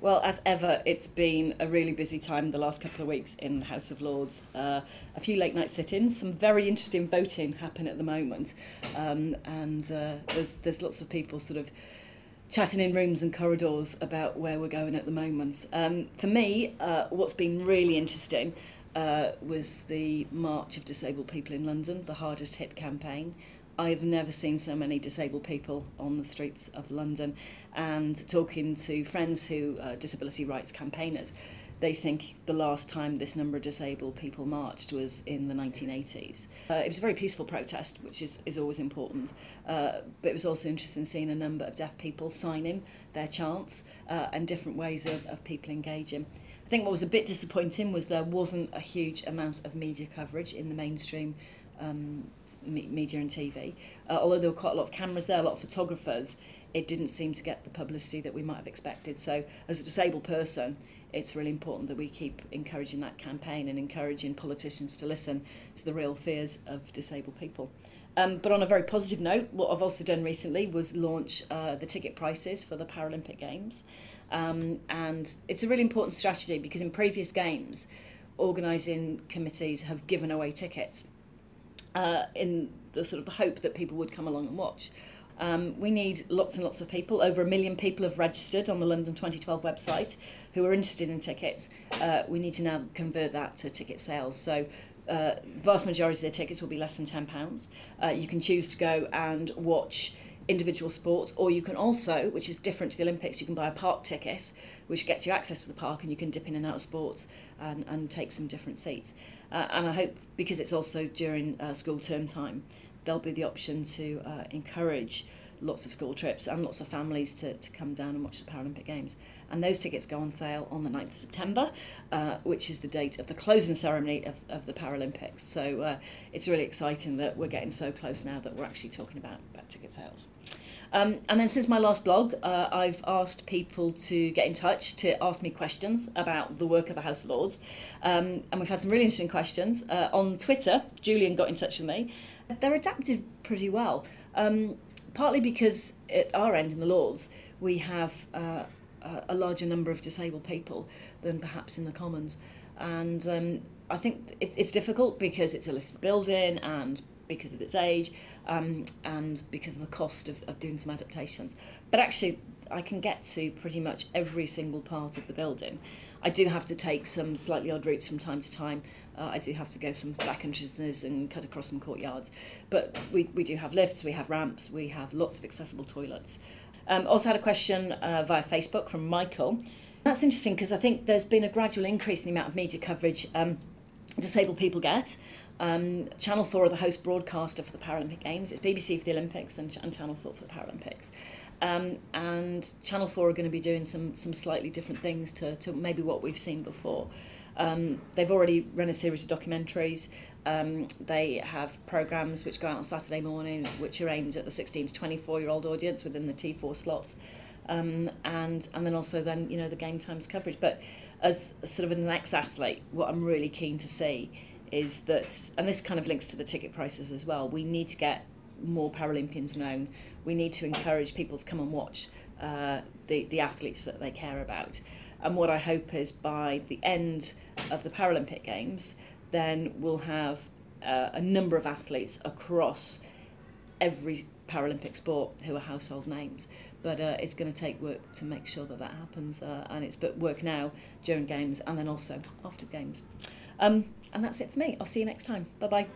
Well, as ever, it's been a really busy time the last couple of weeks in the House of Lords. A few late night sit-ins, some very interesting voting happen at the moment, and there's lots of people sort of chatting in rooms and corridors about where we're going at the moment. For me, what's been really interesting was the March of Disabled People in London, the hardest hit campaign. I've never seen so many disabled people on the streets of London, and talking to friends who are disability rights campaigners, they think the last time this number of disabled people marched was in the 1980s. It was a very peaceful protest, which is always important, but it was also interesting seeing a number of deaf people signing their chants and different ways of people engaging. I think what was a bit disappointing was there wasn't a huge amount of media coverage in the mainstream media and TV. Although there were quite a lot of cameras there, a lot of photographers, it didn't seem to get the publicity that we might have expected. So as a disabled person, it's really important that we keep encouraging that campaign and encouraging politicians to listen to the real fears of disabled people. But on a very positive note, what I've also done recently was launch the ticket prices for the Paralympic Games. And it's a really important strategy because in previous games, organising committees have given away tickets in the sort of the hope that people would come along and watch. We need lots and lots of people. Over 1 million people have registered on the London 2012 website who are interested in tickets. We need to now convert that to ticket sales. So vast majority of their tickets will be less than £10. You can choose to go and watch individual sports, or you can also, which is different to the Olympics, you can buy a park ticket which gets you access to the park and you can dip in and out of sports and take some different seats. And I hope, because it's also during school term time, there'll be the option to encourage lots of school trips and lots of families to come down and watch the Paralympic Games. And those tickets go on sale on the 9th of September, which is the date of the closing ceremony of the Paralympics. So it's really exciting that we're getting so close now that we're actually talking about ticket sales. And then since my last blog, I've asked people to get in touch to ask me questions about the work of the House of Lords. And we've had some really interesting questions. On Twitter, Julian got in touch with me. They're adapted pretty well. Partly because at our end in the Lords we have a larger number of disabled people than perhaps in the Commons, and I think it's difficult because it's a listed building and because of its age and because of the cost of doing some adaptations. But actually I can get to pretty much every single part of the building. I do have to take some slightly odd routes from time to time. I do have to go some back entrances and cut across some courtyards. But we do have lifts, we have ramps, we have lots of accessible toilets. Also had a question via Facebook from Michael. That's interesting because I think there's been a gradual increase in the amount of media coverage disabled people get. Channel 4 are the host broadcaster for the Paralympic Games. It's BBC for the Olympics and Channel 4 for the Paralympics. And Channel 4 are going to be doing some slightly different things to maybe what we've seen before. They've already run a series of documentaries. They have programmes which go out on Saturday morning, which are aimed at the 16 to 24-year-old audience within the T4 slots. And then also then, you know, the game times coverage. But as sort of an ex-athlete, what I'm really keen to see is that, and this kind of links to the ticket prices as well, we need to get more Paralympians known. We need to encourage people to come and watch the athletes that they care about. And what I hope is by the end of the Paralympic Games, then we'll have a number of athletes across every Paralympic sport who are household names. But it's going to take work to make sure that happens, and it's work now during games and then also after the games. And that's it for me. I'll see you next time. Bye-bye.